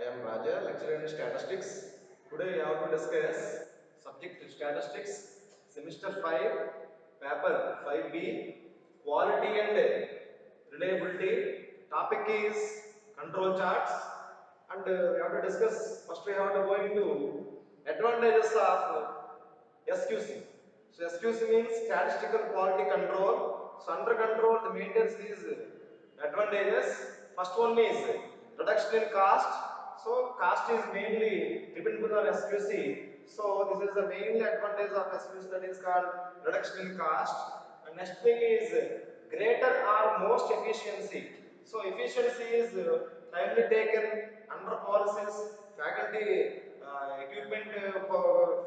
I am Raja, lecturer in statistics. Today we have to discuss subject statistics, semester 5, paper 5B, quality and reliability. Topic is control charts, and we have to discuss. First, we have to go into advantages of SQC. So SQC means statistical quality control. So under control, the maintains these advantages. First one is reduction in cost. So cost is mainly dependable on SQC. So this is the main advantage of SQC, that is called reduction in cost. And next thing is greater or most efficiency. So efficiency is timely taken under policies, faculty, equipment,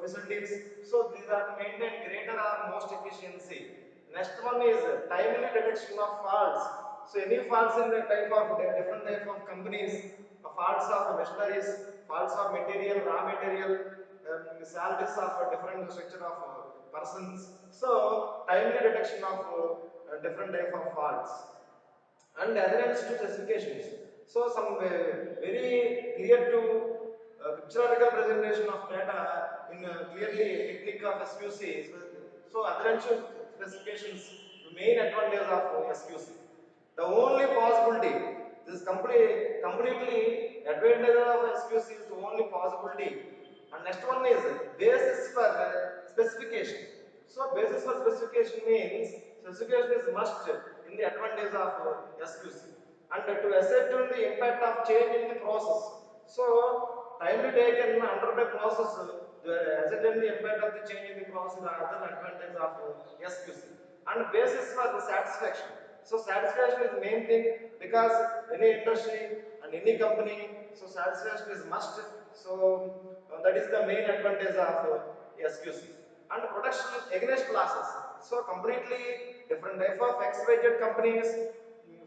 facilities. So these are maintained greater or most efficiency. Next one is timely detection of faults. So any faults in the type of different type of companies, faults of machineries, faults of material, raw material, salaries of different structure of persons. So timely detection of different type of faults and adherence to specifications. So some very clear to pictorial presentation of data in clearly technique of SQC. So adherence to specifications, the main advantage of SQC. The only possibility, this completely advantage of SQC is the only possibility. And next one is basis for specification. So basis for specification means specification is must in the advantage of SQC. And to ascertain the impact of change in the process. So timely taken under the process, ascertain the impact of the change in the process are other advantage of SQC. And basis for the satisfaction. So satisfaction is the main thing, because any industry and any company, so satisfaction is must. So that is the main advantage of SQC. And protection against losses. So completely different type of XYZ companies,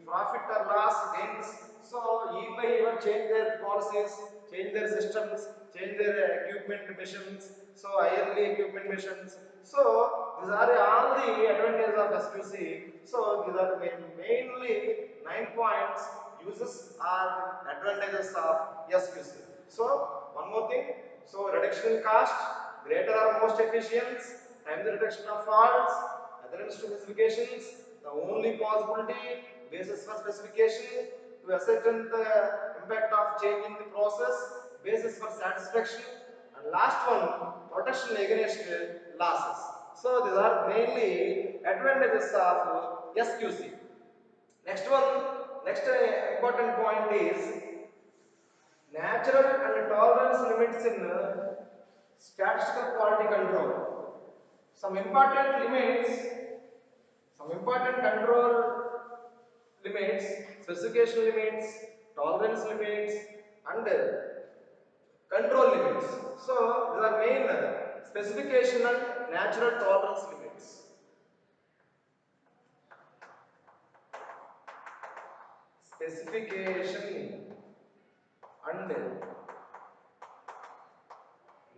profit or loss gains. So year by year change their policies, change their systems, change their equipment missions. So yearly equipment missions. So these are all the advantages of SQC. So these are mainly 9 points uses or advantages of SQC. So one more thing. So reduction in cost, greater or most efficient, time the reduction of faults, adherence to specifications, the only possibility, basis for specification, to ascertain the impact of change in the process, basis for satisfaction, and last one, protection against losses. So these are mainly advantages of SQC. Next one, next important point is natural and tolerance limits in statistical quality control. Some important limits, some important control limits, specification limits, tolerance limits, and control limits. So these are main specification and natural tolerance limits. Specification and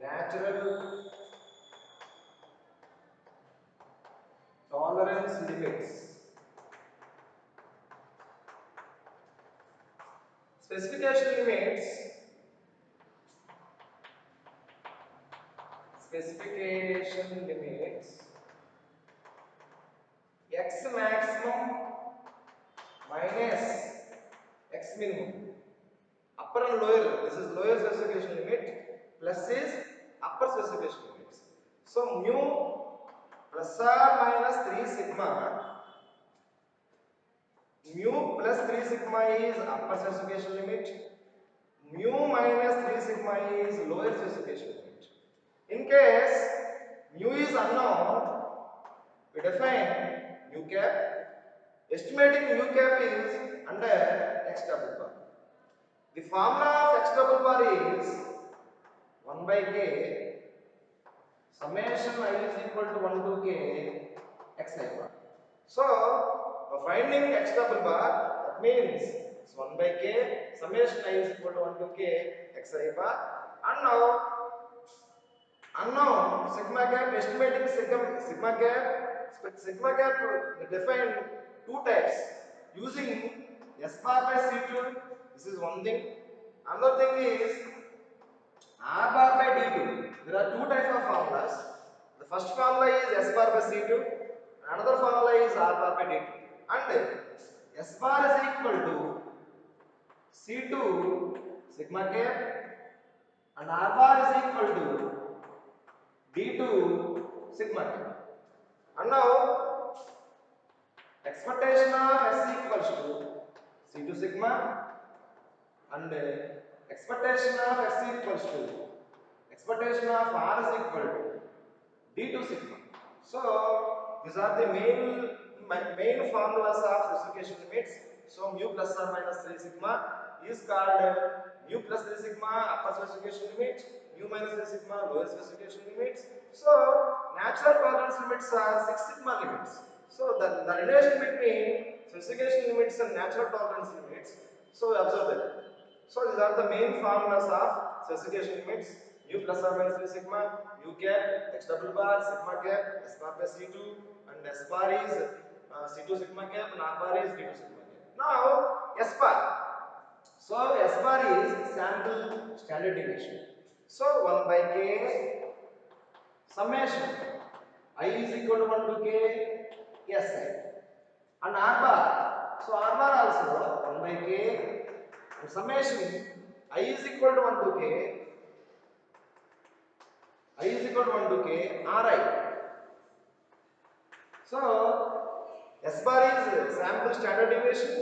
natural tolerance limits. Specification limits, specification limits, x maximum minus x minimum. Upper and lower, this is lower specification limit, plus is upper specification limits. So mu plus or minus 3 sigma, mu plus 3 sigma is upper specification limit, mu minus 3 sigma is lower specification limit. In case mu is unknown, we define mu cap. Estimating mu cap is under x double bar. The formula of x double bar is 1 by k summation I is equal to 1 to k xi bar. So finding x double bar, that means it's 1 by k summation I is equal to 1 to k xi bar. And now unknown sigma gap, estimating sigma gap defined two types using S bar by C2, this is one thing, Another thing is R bar by D2. There are two types of formulas. The first formula is S bar by C2. Another formula is R bar by D2. And S bar is equal to C2 sigma cap and R bar is equal to D2 sigma cap. And now expectation of S equals to C2 sigma and expectation of S equals to expectation of R is equal to D2 sigma. So these are the main formulas of specification limits. So mu plus or minus 3 sigma is called mu plus 3 sigma upper specification limit, mu minus 3 sigma lower specification limits. So natural tolerance limits are 6 sigma limits. So the relation between specification limits and natural tolerance limits. So observe that. So these are the main formulas of specification limits. U plus or minus 3 sigma, U cap, H double bar, sigma cap, S bar by C2, and S bar is C2 sigma cap, and R bar is D2 sigma cap. Now S bar. So S bar is sample standard deviation. So 1 by K summation I is equal to 1 to K Si. And R bar. So R bar also 1 by K and summation I is equal to 1 to K. I is equal to 1 to K Ri. So S bar is sample standard deviation,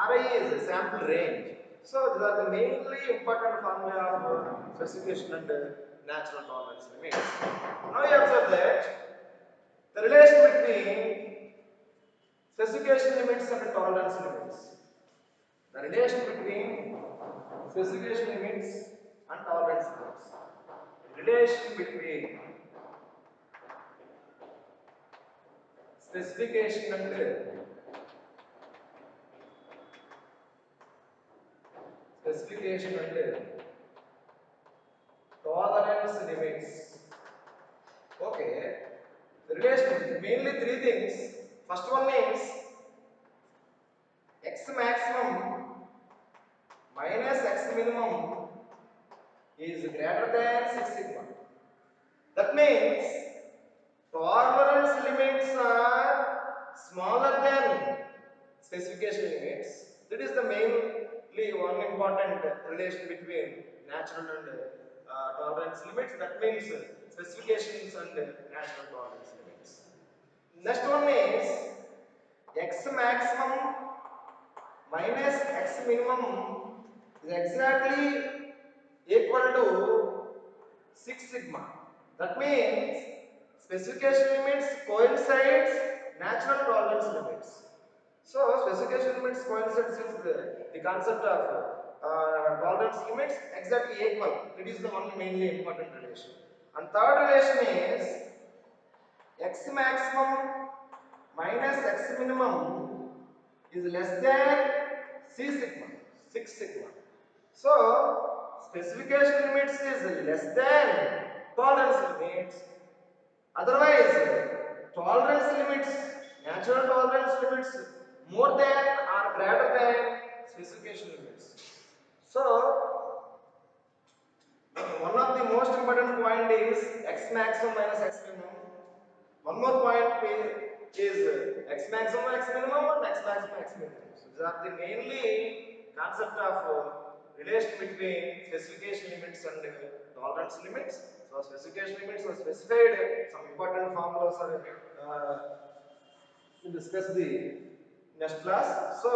Ri is sample range. So these are the mainly important formula of specification and natural tolerance limits. Now you observe that the relation between specification limits and tolerance limits. The relation between specification limits and tolerance limits. The relation between specification and tolerance limits. Okay. The relation mainly three things. First one is x maximum minus x minimum is greater than 6 sigma. That means tolerance limits are smaller than specification limits. That is the mainly one important relation between natural and tolerance limits. That means specifications and natural tolerance limits. Next one is x maximum minus x minimum is exactly equal to 6 sigma. That means specification limits coincides natural tolerance limits. So specification limits coincides with the concept of tolerance limits exactly equal. It is the one mainly important relation. And third relation is x maximum minus x minimum is less than c sigma, 6 sigma. So specification limits is less than tolerance limits. Otherwise, tolerance limits, natural tolerance limits more than or greater than specification limits. So one of the most important point is x maximum minus x minimum. One more point is x maximum, x minimum, and x maximum, x minimum. So these are the mainly concept of relation between specification limits and tolerance limits. So specification limits are specified. Some important formulas are to discuss the next class. So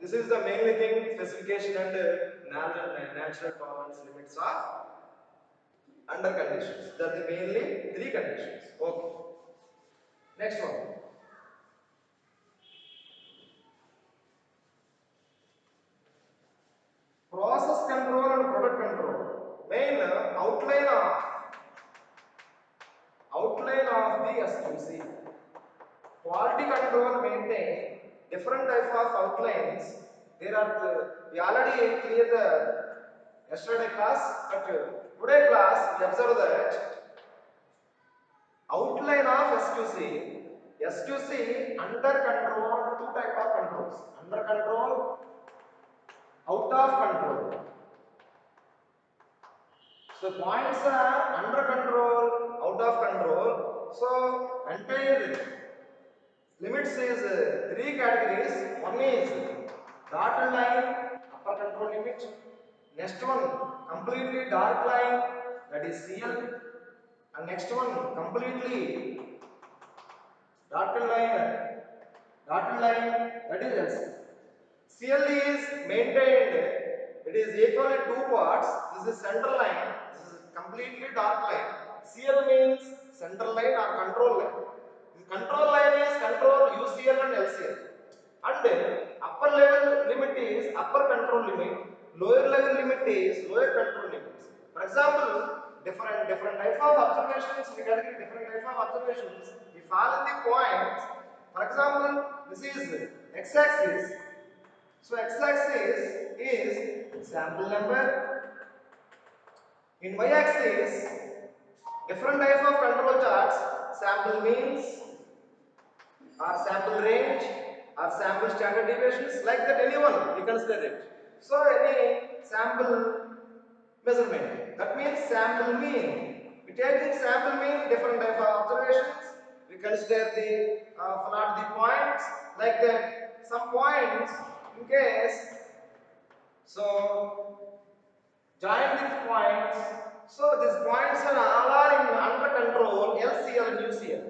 this is the mainly thing: specification and natural tolerance limits are under conditions. There are the mainly three conditions. Okay. Next one. Process control and product control. Main outline of the SQC. Quality control maintain different type of outlines. There are we already cleared the yesterday class, but today class we observe that outline of SQC. SQC under control, two type of controls. Under control, out of control. So points are under control, out of control. So entire limits is three categories. One is dotted line, upper control limit. Next one completely dark line, that is CL. And next one completely dotted line, that is LC. CL is maintained, it is equal in two parts. This is center line, this is completely dark line. CL means center line or control line. The control line is control UCL and LCL. And upper level limit is upper control limit, lower level limit is lower control limit. For example, different type of observations, we get different type of observations. We follow the points. For example, this is x-axis. So x-axis is sample number. In y-axis, different type of control charts, sample means or sample range or sample standard deviations, like that anyone we consider it. So any sample measurement, that means sample mean. We take the sample mean, different type of observations. We consider the plot the points, like that. Some points in case. So join these points. So these points are all are in under control LCL and UCL.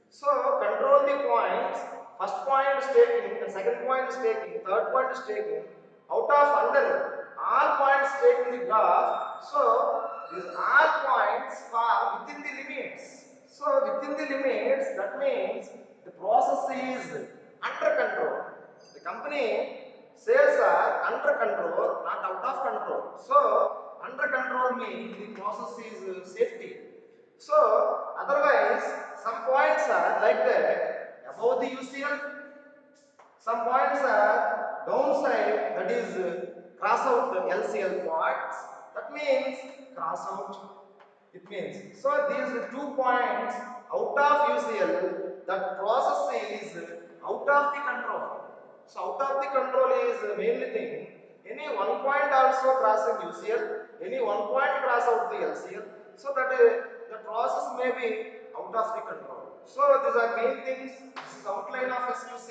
So control the points. First point is taking, and second point is taking, third point is taking. Out of under all points taken in the graph. So these all points fall within the limits. So within the limits, that means the process is under control. The company sales are under control, not out of control. So under control means the process is safety. So otherwise, some points are like that above the UCL, some points are downside, that is cross out the LCL parts. That means cross out. It means so these 2 points out of UCL, that process is out of the control. So out of the control is mainly thing. Any 1 point also crossing UCL, any 1 point cross out the LCL. So that the process may be out of the control. So these are main things. This is outline of SQC,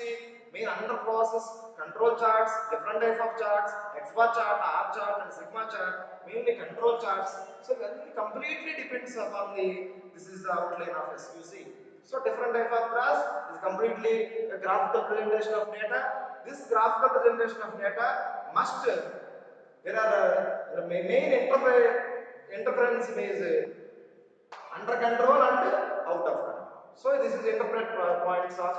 main under process, control charts, different type of charts, X bar chart, R chart, and sigma chart, mainly control charts. So that completely depends upon the. This is the outline of SQC. So different type of graphs is completely a graphical presentation of data. This graphical presentation of data must, there are main interference is under control and out of control. So this is interpret points of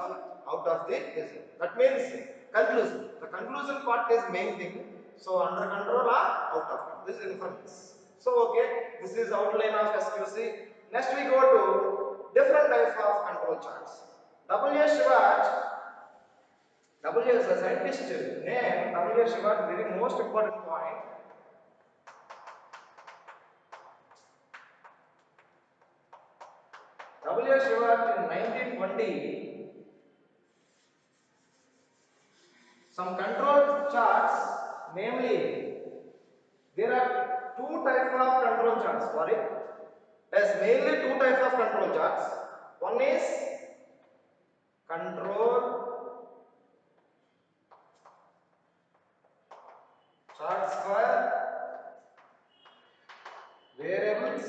out of the this. That means conclusion. The conclusion part is main thing. So under control or out of control. This is inference. So okay, this is outline of SQC. Next we go to different types of control charts. W. Shewhart, W is a scientist name. W. Shewhart, very most important point. W. Shewhart in 1920, some control charts, namely, there are two types of control charts. Sorry, there's mainly two types of control charts. One is control charts for variables,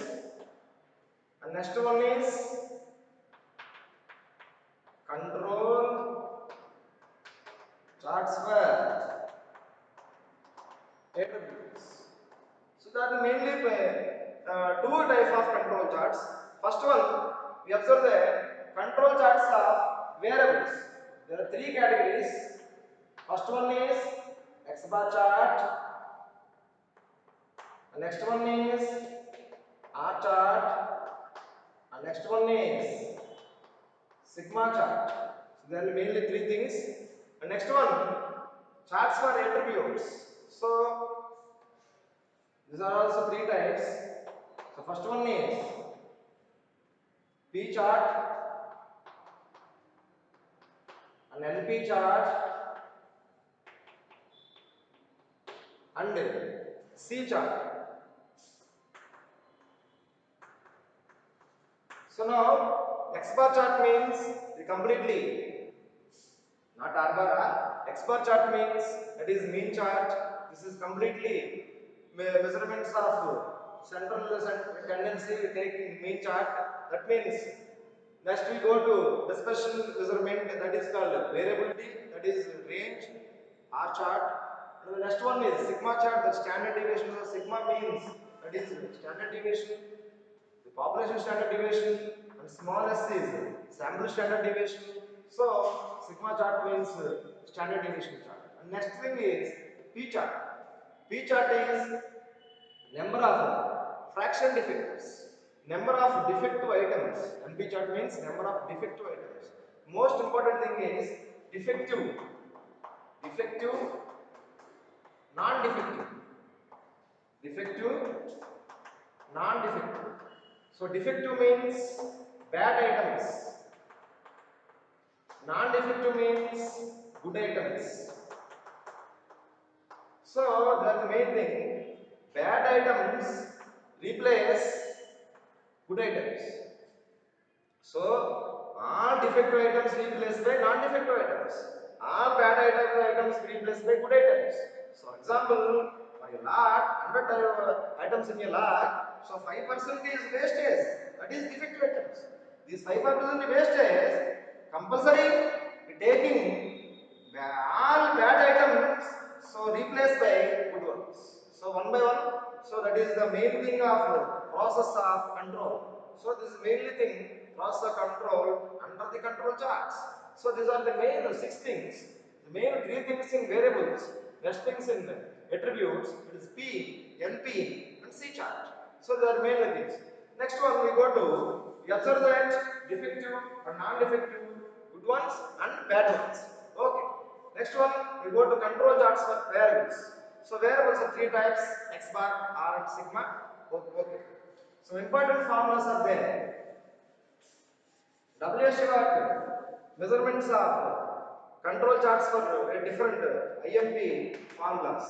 and next one is control charts for attributes. So that is mainly two types of control charts. First one, we observe the control charts of variables. There are three categories. First one is X bar chart. The next one is R chart. And next one is sigma chart. So there are mainly three things. And next one, charts for attributes. So these are also three types. So first one is P chart, an LP chart, and C chart. So now X bar chart means the completely, not R bar R. X bar chart means that is mean chart. This is completely measurements of central tendency taking mean chart. That means next we go to the special measurement that is called variability, that is range, R chart. And the next one is sigma chart, the standard deviation. So sigma means that is standard deviation, the population standard deviation, and small s is sample standard deviation. So sigma chart means standard deviation chart. And next thing is P chart. P chart is number of fraction defects, number of defective items. NP chart means number of defective items. Most important thing is defective, defective, non-defective, defective, non-defective. So defective means bad items, non-defective means good items. So that's the main thing. Bad items replace good items. So all defective items replaced by non-defective items. All bad items replaced by good items. So example, for a lot, 100 items in a lot, so 5% is wastage. That is defective items. These 5% wastage compulsory taking all bad items, so replaced by good ones. So one by one. So that is the main thing of process of control. So this is mainly thing process of control under the control charts. So these are the main 6 things. The main 3 things in variables, rest things in attributes. It is P, NP, and C chart. So they are mainly things. Next one we go to, we observe that defective or non-defective, good ones and bad ones. Okay. Next one we go to control charts for variables. So variables are 3 types: X bar, R, and sigma. Okay. So important formulas are there. WH measurements of control charts for different IMP formulas.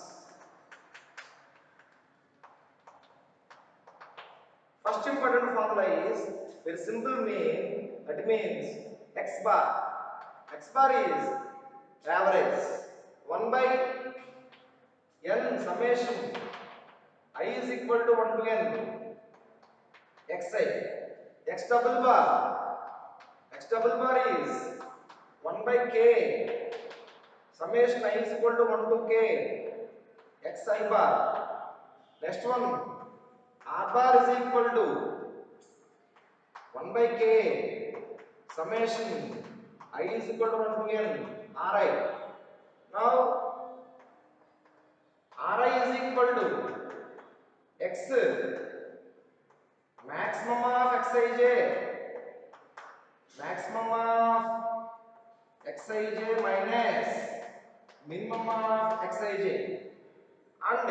First important formula is very simple mean, that means X bar. X bar is average 1 by n summation I is equal to 1 to n xi. X double bar is 1 by k summation I is equal to 1 to k xi bar. Next one, R bar is equal to 1 by k summation I is equal to 1 to n Ri. Now Ri is equal to x maximum of xij, maximum of xij minus minimum of xij, and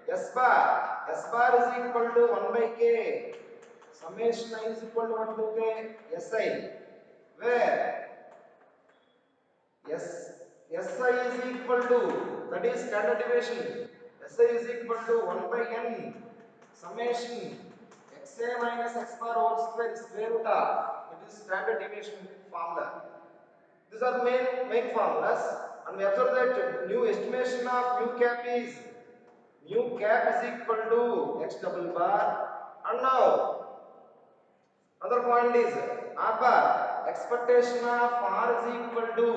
s bar is equal to 1 by k summation I is equal to 1 to k si, where si is equal to, that is standard deviation, si is equal to 1 by n summation xa minus x bar whole square square root of, that is standard deviation formula. These are main formulas, and we observe that new estimation of mu cap is equal to x double bar. And now another point is R bar, expectation of R is equal to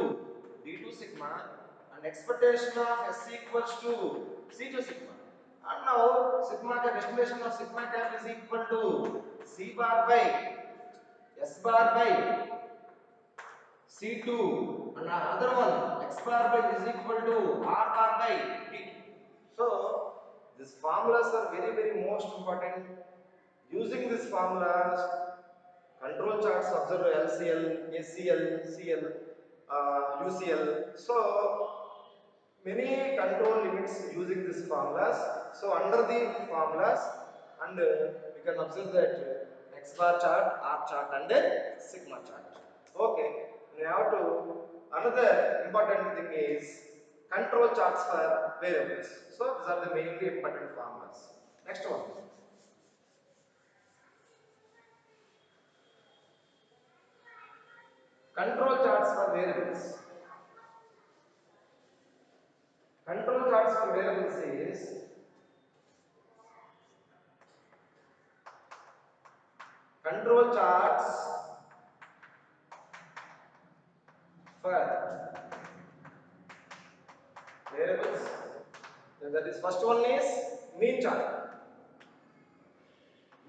d2 sigma and expectation of S equals to c2 sigma. And now sigma cap, estimation of sigma cap is equal to C bar by S bar by C2, and another one x bar by is equal to R bar by D2. So these formulas are very most important. Using these formulas, control charts observe LCL, ACL, CL, UCL. So many control limits using these formulas. So under the formulas, and we can observe that X bar chart, R chart, and sigma chart. Okay. Now to another important thing is control charts for variables. So these are the mainly important formulas. Next one. Control charts for variables. Control charts for variables is control charts for variables. That is first one is mean chart.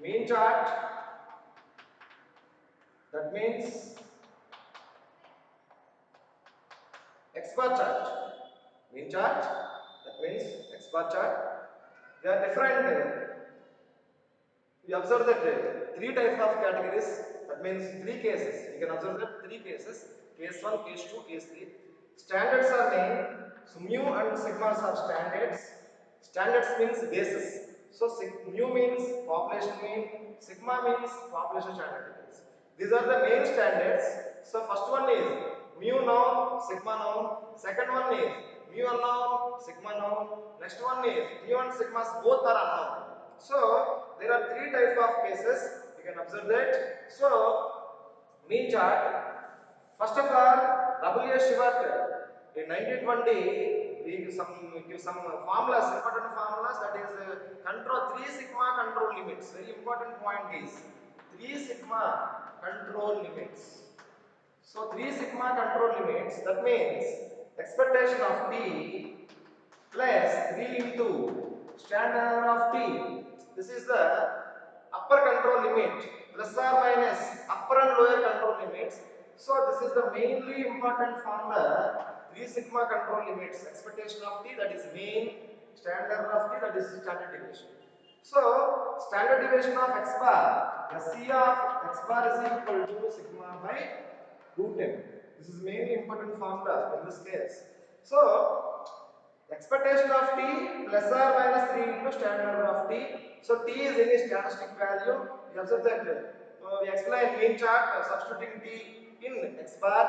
Mean chart, that means X bar chart. Mean chart, that means X bar chart. They are different. We observe that three types of categories. That means three cases. You can observe that three cases. Case 1, case 2, case 3. Standards are named. So mu and sigmas are standards. Standards means basis. So mu means population mean. Sigma means population standard difference. These are the main standards. So first one is mu noun, sigma noun. Second one is mu unknown, sigma noun. Next one is mu and sigmas both are unknown. So there are three types of cases. You can observe that. So mean chart. First of all, W. Shivart in 1920 we give some formulas, important formulas, that is control 3 sigma control limits. Very important point is 3 sigma control limits. So 3 sigma control limits, that means expectation of T plus 3 into standard error of T. This is the upper control limit, plus or minus upper and lower control limits. So this is the mainly important formula, 3 sigma control limits, expectation of T, that is mean, standard error of T, that is standard deviation. So standard deviation of X bar, SC of X bar is equal to sigma by root n. This is mainly important formula in this case. So expectation of T plus or minus 3 into standard error of T. So T is any statistic value. We observe that we explain mean chart substituting T in X bar,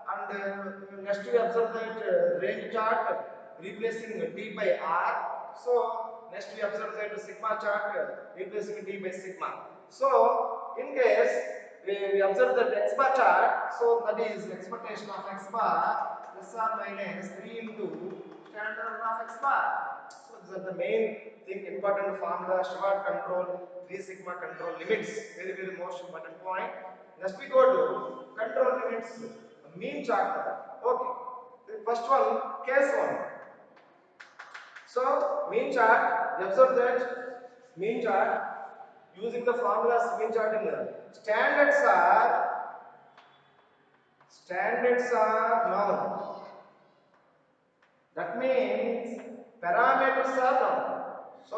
and next we observe that range chart replacing T by R. So next we observe that sigma chart replacing T by sigma. So in case we observe that X bar chart, so that is expectation of X bar plus or minus 3 into standard error of X bar. So these are the main thing, important formula, Shivart control, 3 sigma control limits. Very, very most important point. Next we go to control limits, mean chart. Okay. The first one, case 1. So mean chart, we observe that mean chart using the formulas mean chart in standards are known. That means parameters are known. So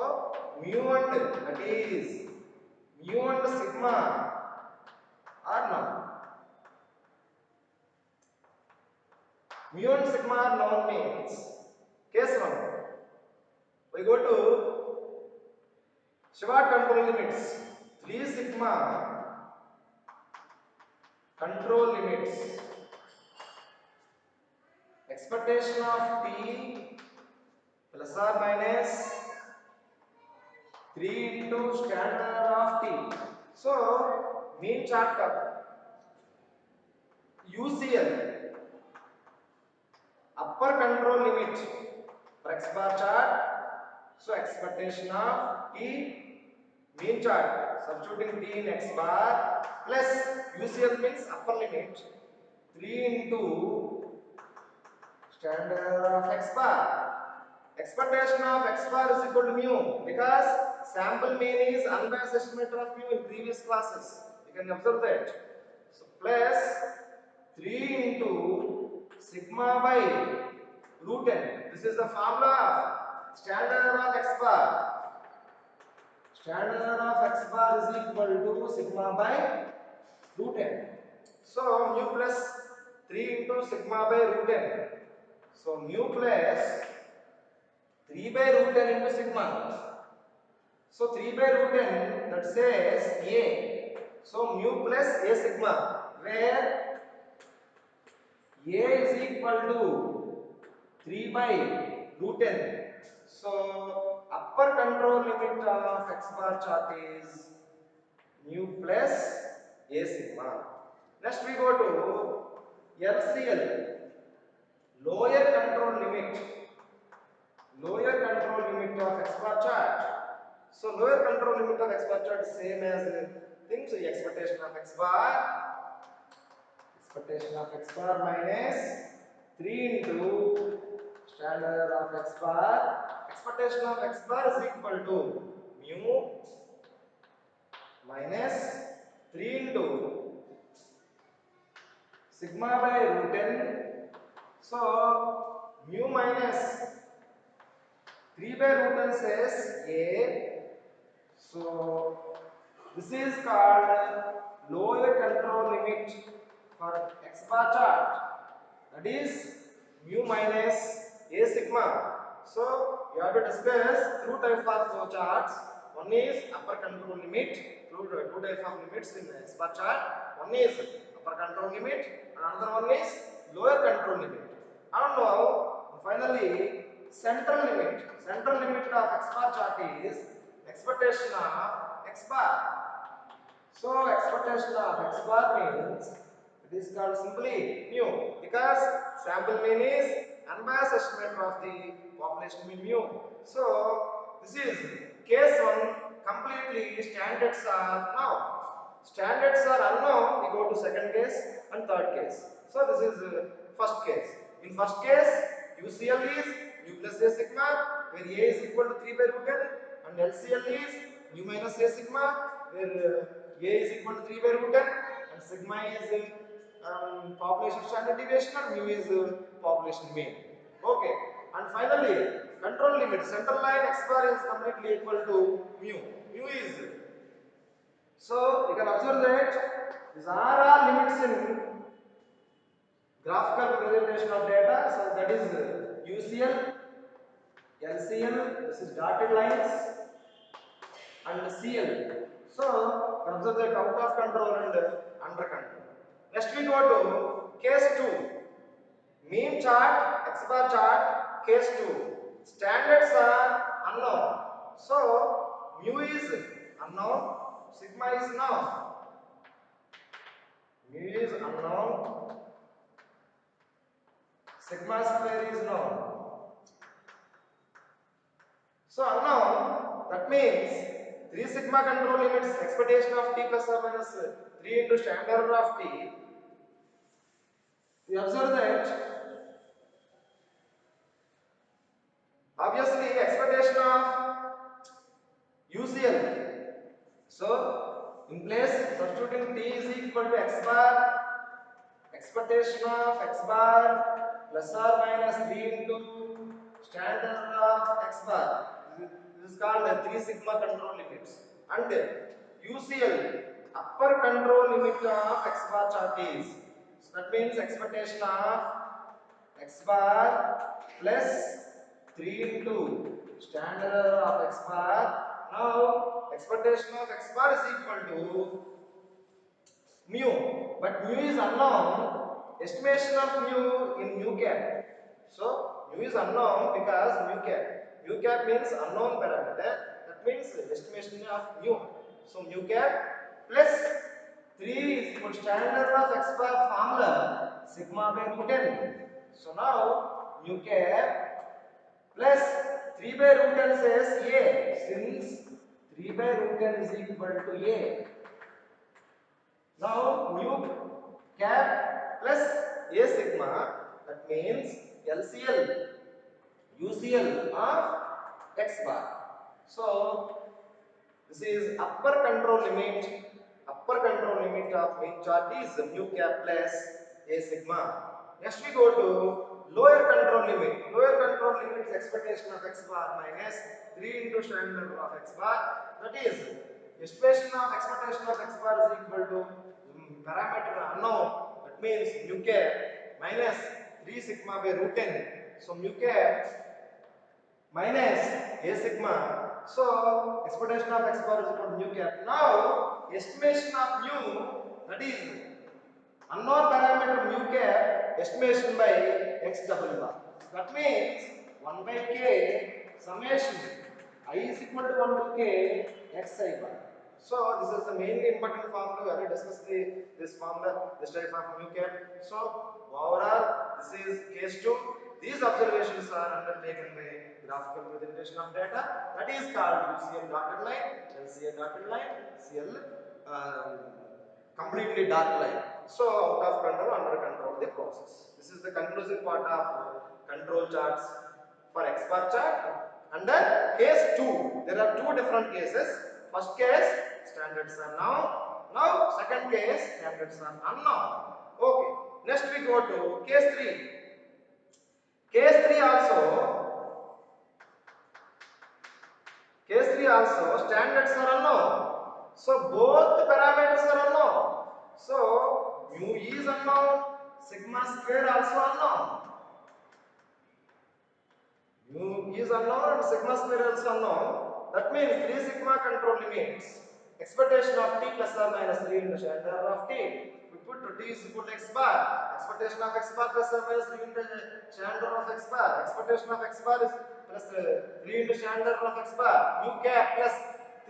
mu and, that is mu and sigma are known. Mu and sigma are known means case 1. We go to Shivart control limits. 3 sigma control limits. Expectation of T plus or minus 3 into standard of T. So mean chart UCL, upper control limit for X bar chart. So expectation of T, mean chart substituting T in X bar plus UCL means upper limit 3 into standard of X bar. Expectation of X bar is equal to mu because sample mean is unbiased estimator of mu in previous classes. You can observe that. So plus 3 into sigma by root n. This is the formula of standard error of X bar. Standard error of X bar is equal to sigma by root n. So mu plus 3 into sigma by root n. So mu plus 3 by root n into sigma. So 3 by root n, that says A. So mu plus A sigma, where A is equal to 3 by root n. So upper control limit of X bar chart is mu plus A sigma. Next we go to LCL, lower control limit, lower control limit of X bar chart. So lower control limit of X bar chart is same as things expectation of X bar, expectation of X bar minus 3 into standard of X bar. Expectation of X bar is equal to mu minus 3 into sigma by root n. So mu minus 3 by root n says A. So this is called lower control limit for X bar chart. That is mu minus A sigma. So you have to discuss two types of charts. One is upper control limit, two types of limits in X bar chart. One is upper control limit and another one is lower control limit. And now finally central limit. Central limit of X bar chart is expectation of X bar. So expectation of X bar means it is called simply mu because sample mean is unbiased estimate of the population mean mu. So this is case 1 completely standards are now. Standards are unknown, we go to second case and third case. So this is first case. In first case UCL is mu plus A sigma where A is equal to 3 by root n and LCL is mu minus A sigma where A is equal to 3 by root n and sigma is population standard deviation and mu is population mean. Okay, and finally control limit central line X bar is completely equal to mu. Mu is, so you can observe that these are all limits in graphical presentation of data. So that is UCL, LCL, this is dotted lines and CL. So you can observe that out of control and under control. Next we go to case 2. Mean chart, X bar chart, case 2. Standards are unknown. So mu is unknown, sigma is known. Mu is unknown, sigma square is known. So unknown, that means 3 sigma control limits expectation of t plus or minus 3 into standard of t. We observe that obviously expectation of UCL. So in place substituting t is equal to X bar, expectation of X bar plus or minus 3 into standard of X bar. This is called 3 sigma control limits. And UCL upper control limit of X bar chart is, so that means expectation of X bar plus 3 into standard of X bar. Now expectation of X bar is equal to mu, but mu is unknown. Estimation of mu in mu cap. So mu is unknown because mu cap. Mu cap means unknown parameter. That means estimation of mu. So mu cap plus 3 is equal to standard of X bar formula sigma by root n. So now mu cap plus 3 by root n says A, since 3 by root n is equal to A. Now mu cap plus A sigma, that means LCL UCL of X bar. So this is upper control limit. Upper control limit of mean chart is mu cap plus A sigma. Next we go to lower control limit. Lower control limit is expectation of X bar minus 3 into standard of X bar. That is estimation of expectation of X bar is equal to parameter unknown. That means mu cap minus 3 sigma by root n. So mu cap minus A sigma. So expectation of X bar is equal to mu cap. Now estimation of mu, that is unknown parameter mu cap, estimation by X double bar. That means 1 by k summation I is equal to 1 to k Xi bar. So this is the mainly important formula. We already discussed this formula, this type of mu cap. So overall, this is case 2. These observations are undertaken by graphical presentation of data. That is called UCL dotted line, LCL dotted line, CL completely dark line. So out of control, under control the process. This is the conclusive part of control charts for X bar chart. And then case 2, there are two different cases. First case, standards are known. Now second case, standards are unknown. Okay. Next we go to case 3. Case 3 also standards are unknown. So both parameters are unknown. So mu is unknown, sigma square also unknown. Mu is unknown and sigma square also unknown. That means 3 sigma control limits. Expectation of t plus or minus 3 into standard error of t. We put to t is equal to x bar. Expectation of x bar plus or minus 3 into standard error of x bar. Expectation of x bar is plus 3 into standard error of x bar. Mu cap plus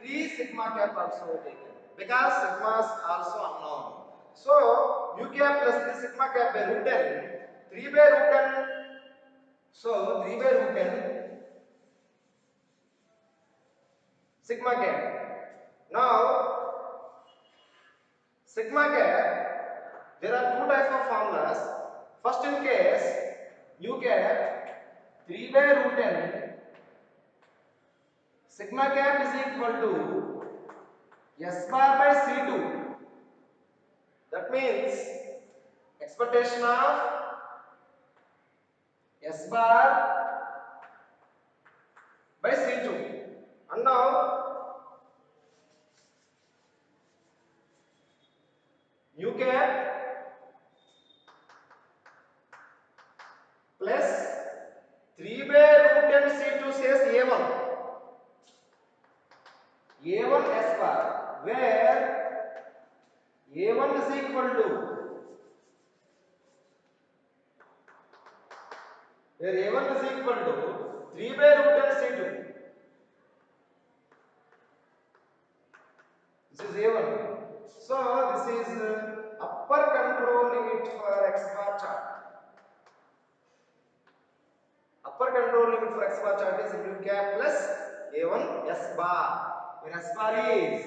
3 sigma cap also taken. Because sigma is also unknown. So mu cap plus 3 sigma cap by root n. 3 by root n. So 3 by root n sigma cap. Now sigma cap, there are two types of formulas. First in case mu cap 3 by root n sigma cap is equal to S bar by C2. That means expectation of S bar by C2. And now mu cap plus 3 by root n C2 says A1. A1 S bar, where A1 is equal to, where A1 is equal to 3 by root n C2. This is A1. So this is upper control limit for X bar chart. Upper control limit for X bar chart is mu cap plus A1 S bar, where S bar is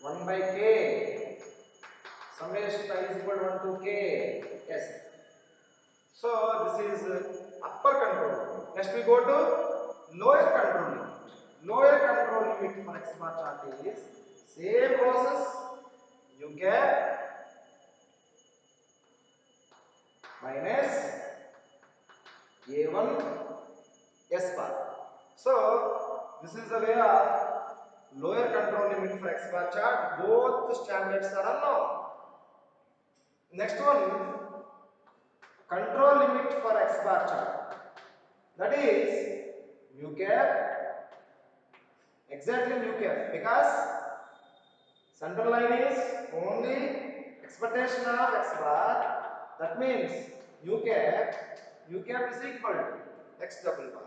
1 by K, summation I is equal to 1 to K, yes. So this is upper control. Next we go to lower control limit. Lower control limit for X bar chart is same process, mu cap minus A1 S bar. So this is the way of lower control limit for X bar chart. Both standards are unknown. Next one, control limit for X bar chart. That is mu cap, exactly mu cap, because central line is only expectation of X bar. That means mu cap is equal to X double bar.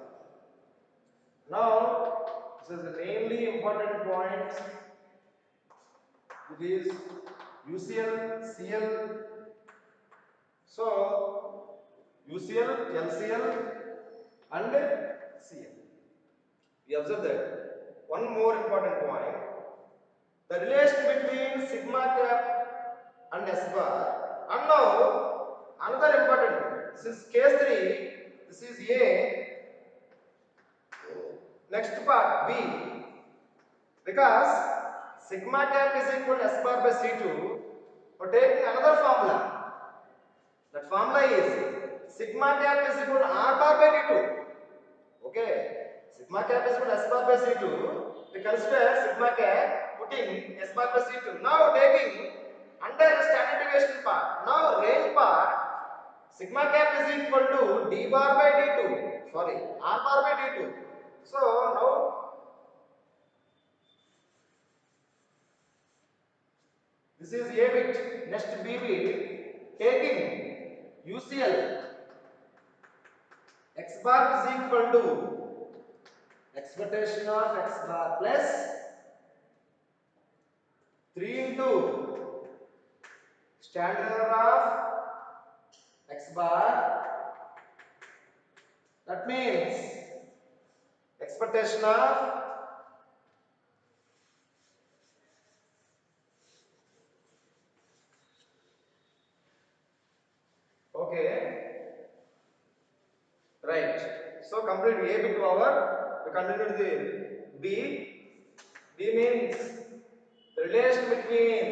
Now, this is the mainly important point. It is UCL, CL. So, UCL, LCL and CL. We observe that. One more important point. The relation between sigma cap and S bar. And now, another important. This is case 3. This is A. Next part B. Because sigma cap is equal to S bar by C2, we're taking another formula. That formula is sigma cap is equal to R bar by D2. Okay. Sigma cap is equal to S bar by C2. We consider sigma cap putting S bar by C2. Now taking under standard deviation part. Now range part, sigma cap is equal to D bar by D2. Sorry, R bar by D2. So now this is A bit, next B bit, taking UCL, X bar is equal to expectation of x bar plus 3 into standard error of x bar. That means expectation of okay, right. So complete A bit over. We continue the B. B means the relation between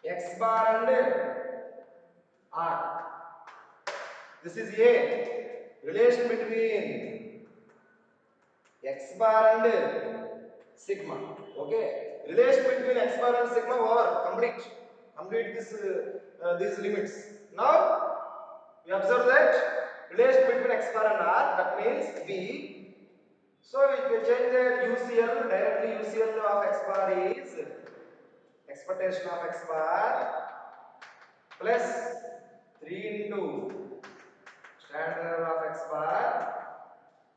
x bar and R. This is A. Relation between x bar and sigma. Okay. Relation between x bar and sigma over. Complete. Complete this these limits. Now we observe that relation between x bar and R. That means B. So we can change the UCL directly. UCL of x bar is expectation of x bar plus 3 into standard error of x bar.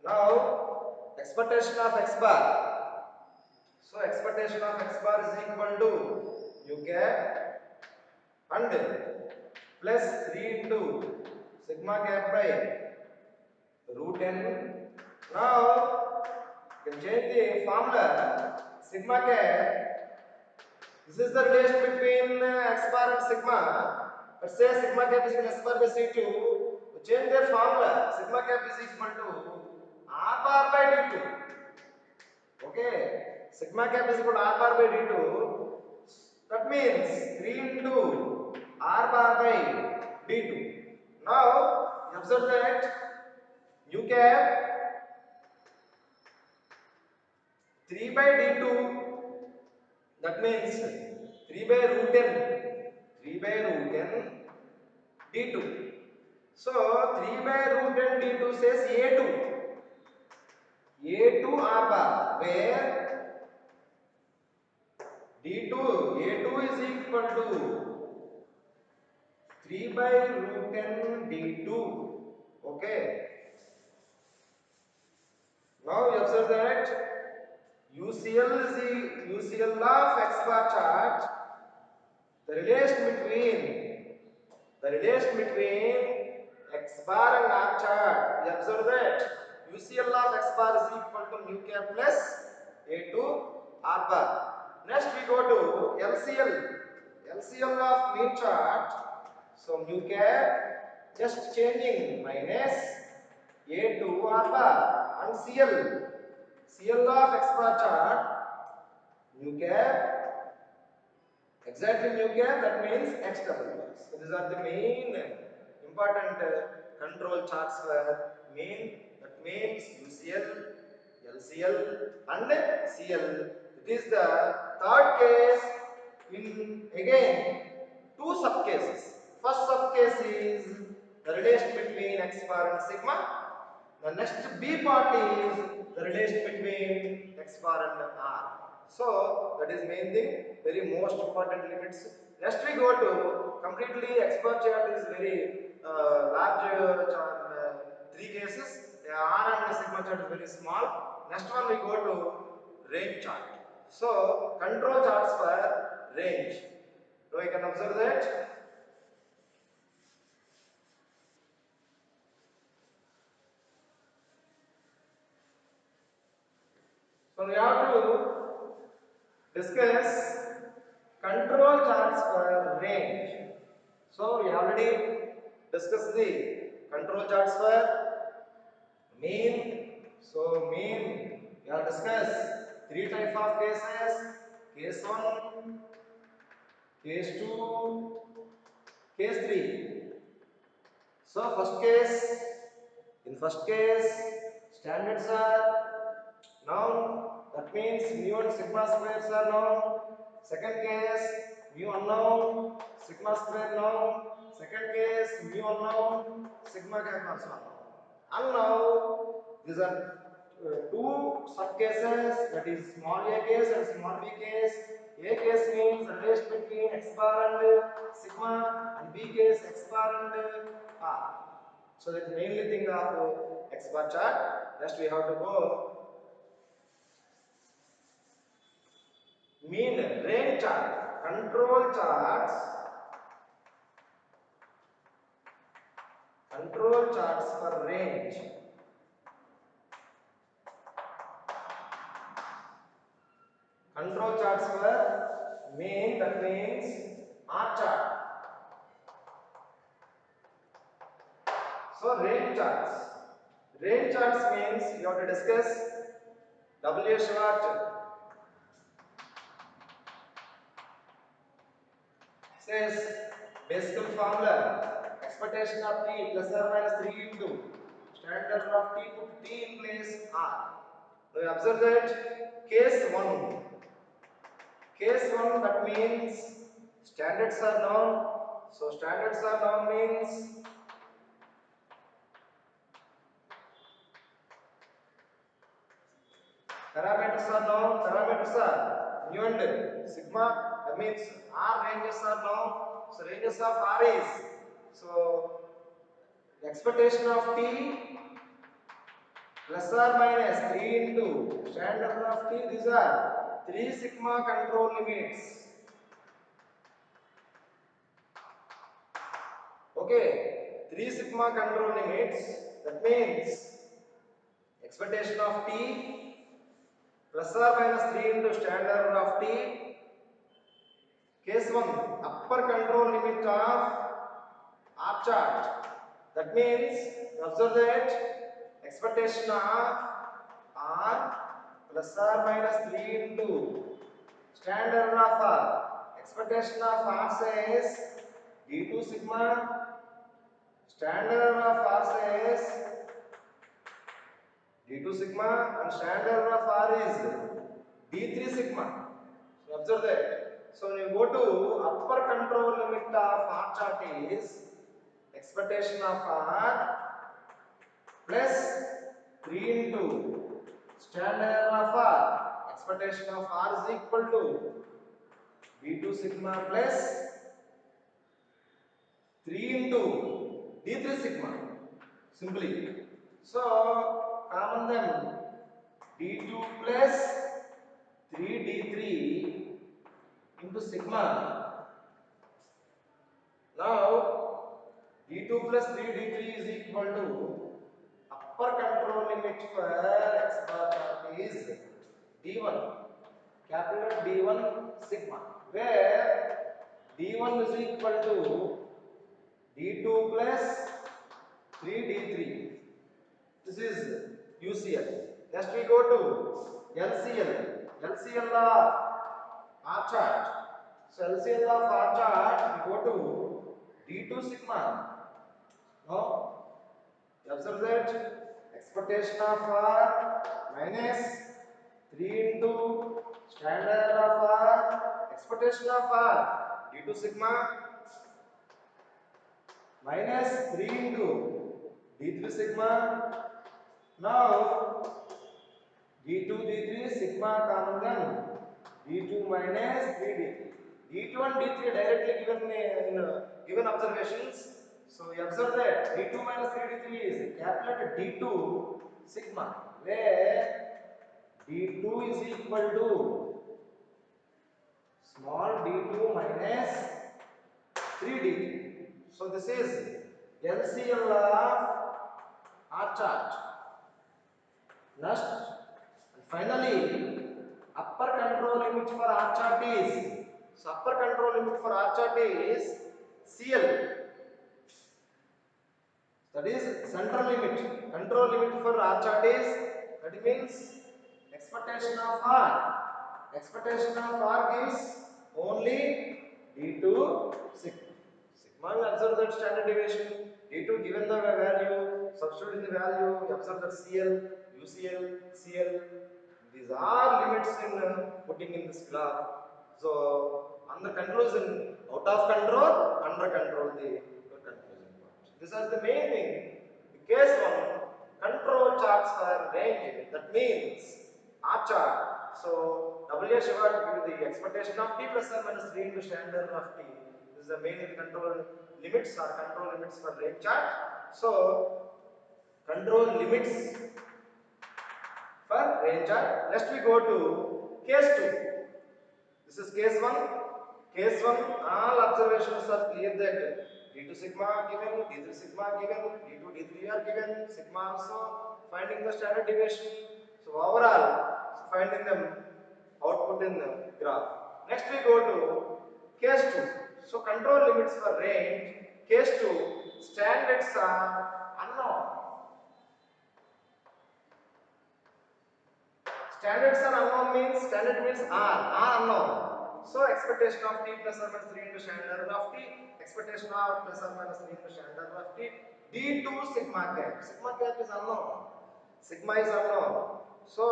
Now expectation of x bar. So expectation of x bar is equal to u cap and plus 3 into sigma cap by root n. Now you can change the formula sigma cap. This is the relation between x bar and sigma. Let's say sigma cap is equal to s bar by c2. We change their formula. Sigma cap is equal to r bar by d2. Okay. Sigma cap is equal to r bar by d2. That means 3 into r bar by d2. Now, you observe that u cap 3 by d2. That means 3 by root n. 3 by root n d2. So 3 by root n d2 says a2. A2 r bar where d2 a2 is equal to 3 by root n d2. Okay. Now you observe that UCL is the UCL of x bar chart. The relation between x bar and r chart. We observe that UCL of x bar is equal to mu cap plus a2 r bar. Next we go to LCL. LCL of mean chart. So mu cap just changing minus a2 r bar and CL of x bar chart mu cap exactly mu cap, that means x double bar. So these are the main important control charts for mean. That means UCL, LCL and CL. It is the third case in again two subcases. First subcase is the relation between x bar and sigma. The next B part is the relation between x bar and r. So that is main thing, very most important limits. Next we go to completely x bar chart is very large chart, three cases. R and sigma chart is very small. Next one we go to range chart. So control charts for range. So you can observe that. So we have to discuss control charts for range. So we already discussed the control charts for mean. So mean we have discussed three types of cases: case 1, case 2, case 3. So first case standards are known. That means mu and sigma squares are known. Second case mu unknown, sigma square known. Second case mu unknown, sigma cap also unknown. And now these are two sub cases, that is small a case and small b case. A case means the relation between x bar and sigma, and b case x bar and r. So that's mainly thing of X bar chart. Next we have to go mean range chart. Control charts for range. Control charts for mean, that means R chart. So range charts. Range charts means you have to discuss W Short says basic formula expectation of t plus or minus 3 into standard of t, put t in place r. Now you observe that case 1 that means standards are known. So standards are known means parameters are known. Parameters are mu and sigma. That means r ranges are known. So ranges of r is, so expectation of t plus or minus 3 into standard of t. These are 3 sigma control limits. Okay, 3 sigma control limits. That means expectation of t plus or minus 3 into standard of t. Case 1, upper control limit of R chart. That means observe that expectation of R plus or minus 3 into standard of R. Expectation of R says d2 sigma. Standard of R says d2 sigma, and standard of R is d3 sigma. So observe that. So when you go to upper control limit of R chart is expectation of R plus 3 into standard of R. Expectation of R is equal to d2 sigma plus 3 into d3 sigma. Simply. So common them d2 plus 3d3 into sigma. Now d2 plus 3d3 is equal to upper control limit for x bar chart is d1, capital D1 sigma, where d1 is equal to d2 plus 3d3. This is UCL. Next we go to LCL. LCL of R chart. So LCL of R chart, we go to d2 sigma. Now observe that expectation of R minus 3 into standard of R. Expectation of R d2 sigma minus 3 into d3 sigma. Now d2 d3 sigma common them d2 minus 3d3. d2 and d3 directly given in given observations. So you observe that d2 minus 3d3 is capital d2 sigma, where d2 is equal to small d2 minus 3d3. So this is LCL of R chart. Next, and finally, upper control limit for R chart is, so upper control limit for R chart is CL. That is central limit. Control limit for R chart is, that means expectation of R. Expectation of R gives only d2 sigma. Sigma, you observe that standard deviation. d2 given the value, substitute in the value, you observe that CL, UCL, CL. These are limits in putting in this graph. So, under conclusion, out of control, under control, the conclusion part. This is the main thing. The case 1, control charts for range. That means R chart. So, W Shiva give the expectation of t plus or minus 3 into standard of t. This is the main control limits or control limits for range chart. So control limits for range chart. Next we go to case 2. This is case 1. Case 1, all observations are clear that D2 sigma given, D3 sigma given, D2, D3 are given, sigma also, finding the standard deviation. So overall, so finding the output in the graph. Next we go to case 2. So control limits for range. Case 2, standards are unknown. Standards are unknown means standard means R unknown. So expectation of T plus or minus 3 into standard error of T, expectation of plus or minus 3 into standard error of T, D2 sigma cap. Sigma cap is unknown. Sigma is unknown. So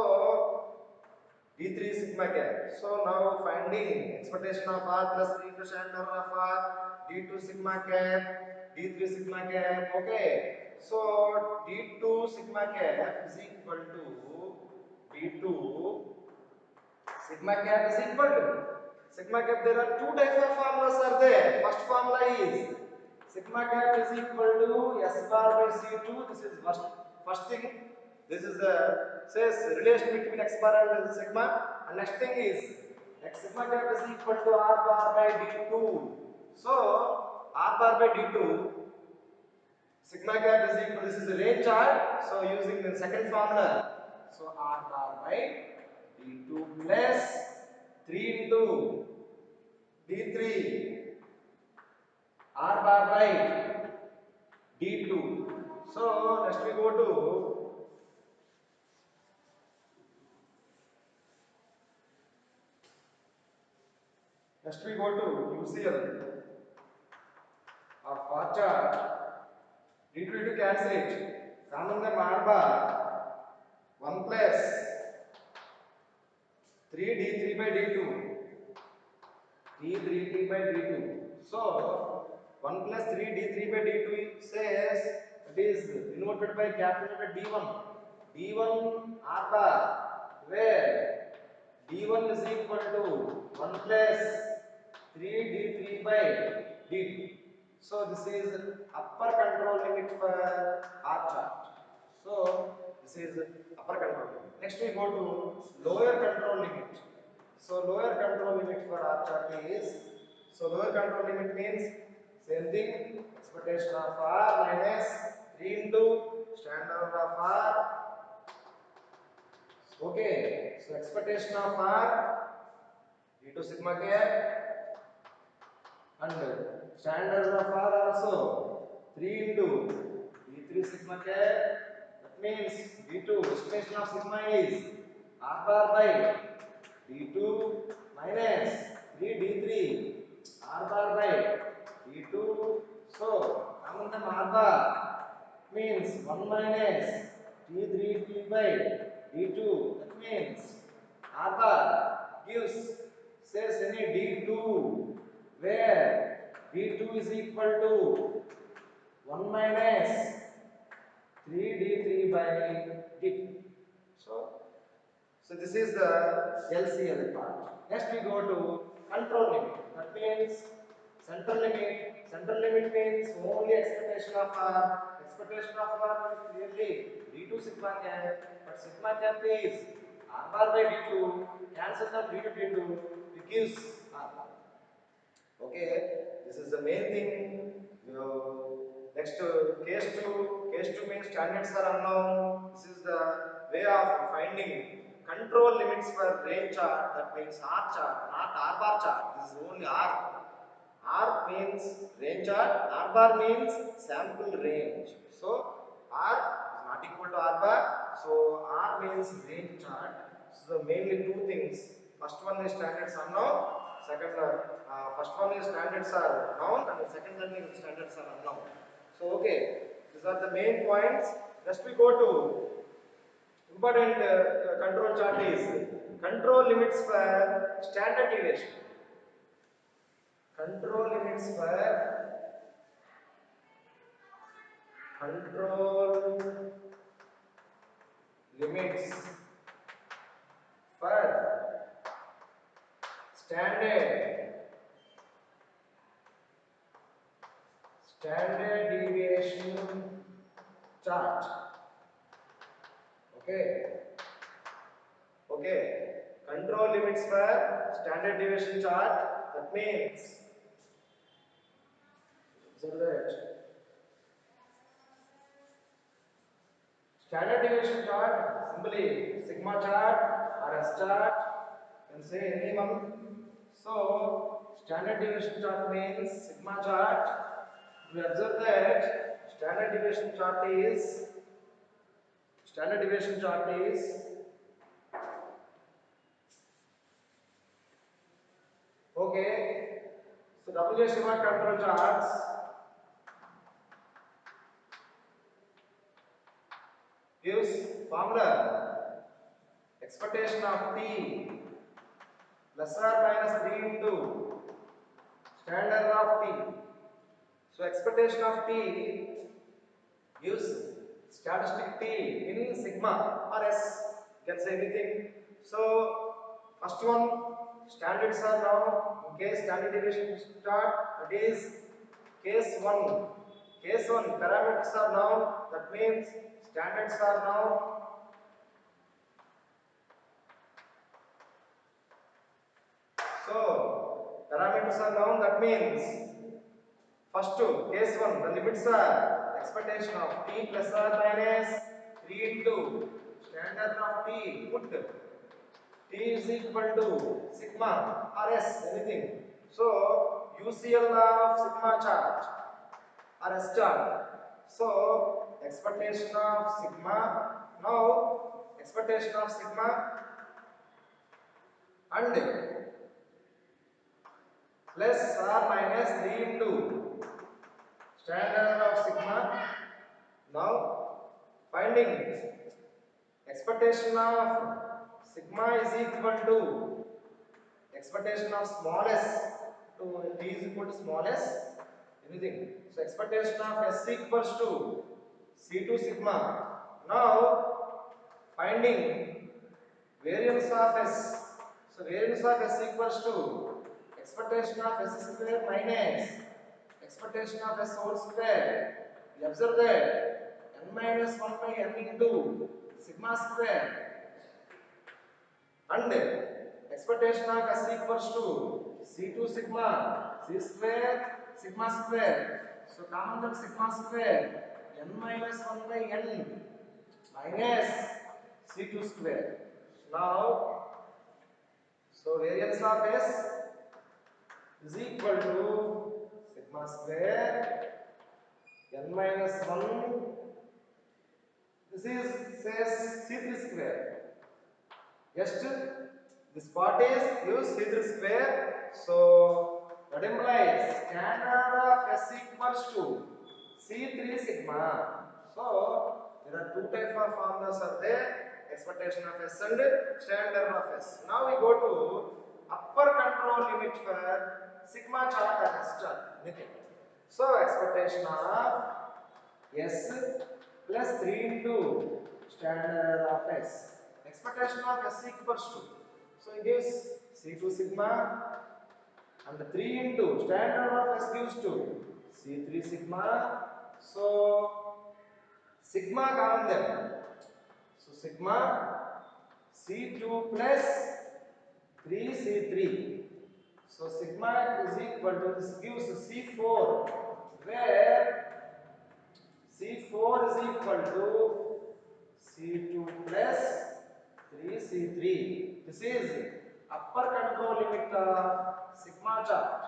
D3 sigma cap. So now finding expectation of R plus 3 into standard error of R, D2 sigma cap, D3 sigma cap. Okay. So D2 sigma cap is equal to D2 sigma cap is equal to sigma cap. There are two types of formulas are there. First formula is sigma cap is equal to S bar by C2. This is first thing. This is the says relation between x bar and sigma. And next thing is x sigma cap is equal to R bar by D2. So R bar by D2 sigma cap is equal. This is the range chart. So using the second formula. So R bar by D2 plus 3 into D3 R bar by D2. So next we go to UCL of bar chart. D2 cancel it. Common them R bar 1 plus 3 D3 by D2. D3 by D2. So 1 plus 3 D3 by D2 says it is denoted by capital letter D1. D1 R bar where D1 is equal to 1 plus 3 D3 by D2. So this is upper control limit for R chart. So this is upper control limit. Next we go to lower control limit. So lower control limit for R chart is, so lower control limit means same thing, expectation of R minus 3 into standard of R. Okay, so expectation of R D2 sigma cap and standard of R also 3 into D3 sigma cap. That means D2 expectation of sigma is R bar by D2 minus 3 D3 R bar by D2. So common them R bar means 1 minus D3 T by D2. That means R bar gives says any D2 where D2 is equal to 1 minus 3D3 by D2. So this is the LCL part. Next we go to control limit. That means central limit. Central limit means only expectation of R. Expectation of R is clearly D2 sigma cap, but sigma cap is R bar by D2. Cancel the D2 D2. It gives R bar. Okay, this is the main thing. Next case 2 means standards are unknown. This is the way of finding control limits for range chart. That means R chart, not R bar chart. This is only R. R means range chart, R bar means sample range. So R is not equal to R bar. So R means range chart. So mainly two things. First one is standards unknown. Second, first one is standards are known, and the second one is standards are unknown. So okay, these are the main points. Next we go to important control chart is control limits for standard deviation. Control limits for control limits for standard deviation chart. Okay. Okay. Control limits for standard deviation chart. That means observe that standard deviation chart simply sigma chart or S chart. You can say any one. So standard deviation chart means sigma chart. We observe that standard deviation chart is okay. So W Shiva control charts gives formula expectation of T plus or minus 3 into standard of T. So expectation of T gives statistic T in sigma or S. You can say anything. So first one standards are now in case standard deviation chart, that is case 1. Case 1 parameters are now, that means standards are now. So parameters are known, that means first case 1 the limits are expectation of T plus or minus 3 into standard of T, put T is equal to sigma or S, anything. So UCL of sigma chart or S chart. So expectation of sigma, now expectation of sigma and plus or minus 3 into standard of sigma. Now finding expectation of sigma is equal to expectation of small s to T is equal to small s, anything. So expectation of S equals to C2 sigma. Now finding variance of S. So variance of S equals to expectation of S square minus expectation of S whole square. We observe that n minus 1 by n into sigma square and expectation of S equals to C2 sigma C square sigma square. So common term sigma square n minus 1 by n minus C2 square. Now so variance of S is equal to sigma square n minus 1. This is says C3 square. Just this part is use C3 square. So that implies standard of S equals to C3 sigma. So there are two types of formulas are there, expectation of S and standard of S. Now we go to upper control limit for sigma chart or S chart, anything. So expectation of S plus 3 into standard of S. Expectation of S equals to, so it gives C2 sigma and 3 into standard of S gives to C3 sigma. So sigma common them. So sigma C2 plus 3C3. So sigma is equal to, this gives C4, where C4 is equal to C2 plus 3C3. This is upper control limit of sigma chart.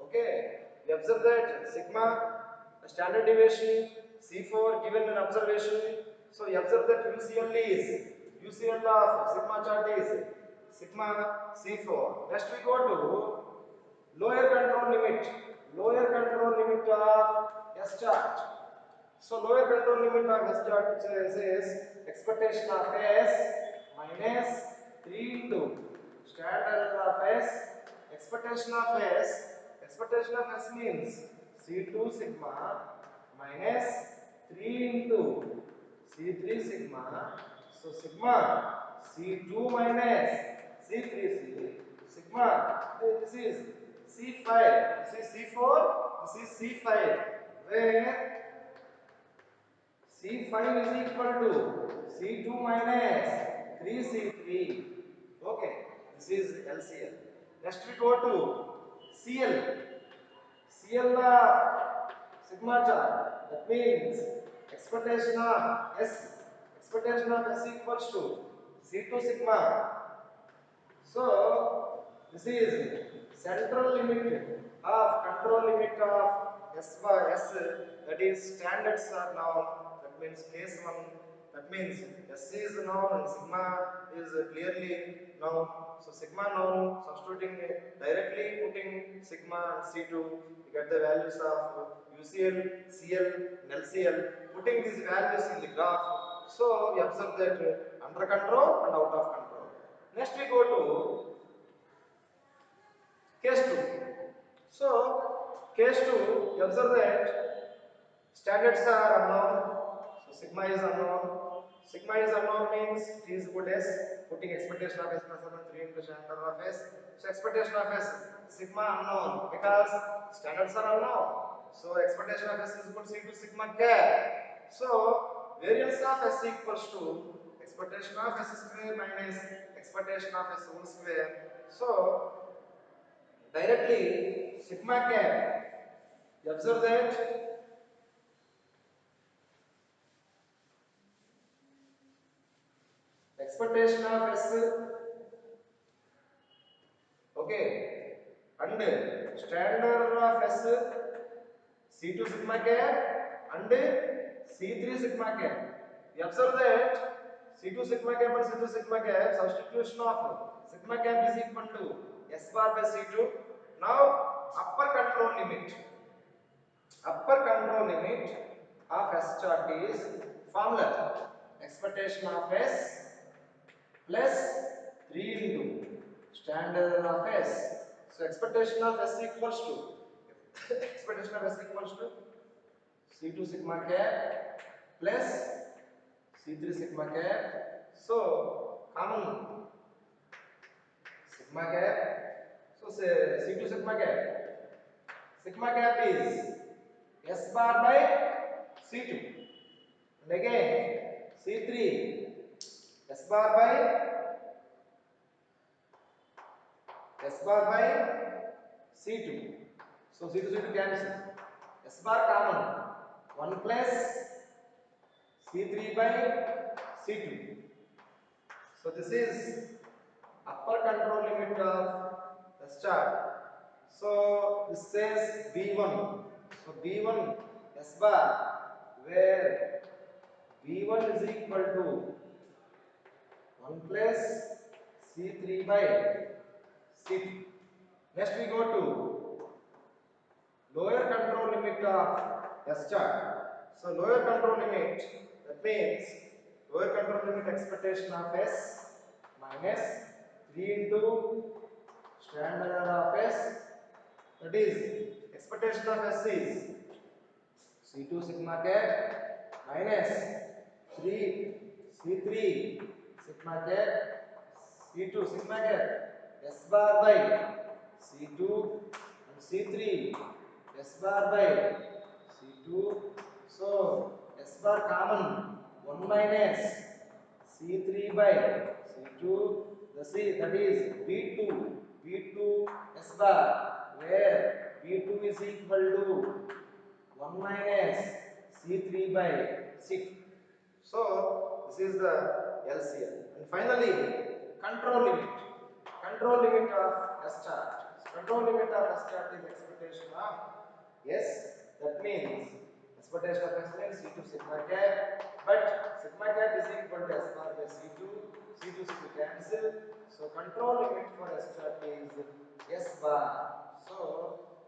Okay, we observe that sigma standard deviation C4 given an observation. So we observe that UCL of sigma chart is sigma C4. Next we go to lower control limit of S chart. So lower control limit of S chart says expectation of S minus 3 into standard of S. Expectation of S means C2 sigma minus 3 into C3 sigma. So sigma C2 minus C3 sigma. This is C5. This is C4. This is C5. Where C5 is equal to C2 minus 3C3. Okay, this is LCL. Next we go to CL. CL sigma chart. That means expectation of S. Expectation of S equals to C2 sigma. So this is central limit of control limit of S by S, that is standards are known, that means case 1, that means S is known and sigma is clearly known. So sigma known, substituting directly putting sigma and C2, you get the values of UCL, CL and LCL, putting these values in the graph. So you observe that under control and out of control. Next we go to case 2. So case 2, you observe that standards are unknown. So sigma is unknown. Sigma is unknown means t is equal to s. Putting expectation of s plus 3 into standard of s. So expectation of s, sigma unknown because standards are unknown. So expectation of s is equal to c to sigma cap. So variance of s equals to expectation of s square minus expectation of s whole square. So directly sigma cap, you observe that expectation of s, okay, and standard of s, c2 sigma cap and c3 sigma cap. You observe that c2 sigma cap and c2 sigma cap, substitution of sigma cap is equal to s bar by c2. Now upper control limit, upper control limit of S chart is formula expectation of S plus 3 into standard of S. So expectation of S equals to expectation of S equals to C2 sigma cap plus C3 sigma cap. So common sigma cap. So say C2 sigma cap. Sigma cap is S bar by C2 and again C3 S bar by C2. So C2 C2 cancel. S bar common 1 plus C3 by C2. So this is upper control limit of S chart. So this says B1. So B1 S bar, where B1 is equal to 1 plus C3 by C2. Next we go to lower control limit of S chart. So lower control limit, that means lower control limit expectation of S minus 3 into standard of S, that is expectation of S is C2 sigma cap minus 3 C3 sigma cap C2 sigma cap S bar by C2 and C3 S bar by C2. So S bar common 1 minus C3 by C2. The C, that is B2 S bar, where B2 is equal to 1 minus C3 by C2. So this is the LCL. And finally, control limit. Control limit of S chart. Control limit of S chart is expectation of S. That means expectation of S means C2 sigma cap, but sigma cap is equal to S bar by C2. C2 C2 cancel. So control limit for S chart is S bar. So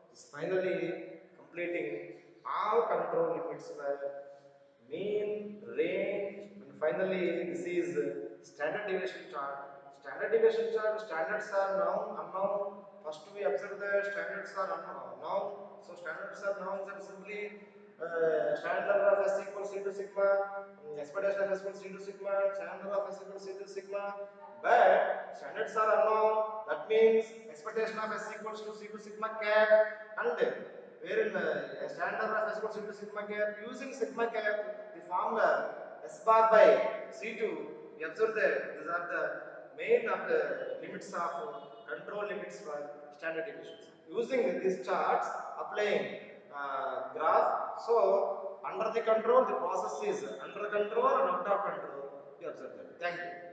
this finally completing all control limits were mean, range, and finally this is standard deviation chart. Standard deviation chart, standards are known, unknown. First we observe the standards are unknown. So standards are known and simply standard of S equals C to sigma, expectation of S equals C to sigma, standard of S equals C to sigma. But standards are unknown. That means expectation of S equals to C to sigma cap, and wherein standard of S equals to sigma cap, using sigma cap, the formula S bar by C2, we observe that these are the main of the limits of control limits for standard deviations. Using these charts, applying graph, so under the control, the process is under control and out of control. We observe that. Thank you.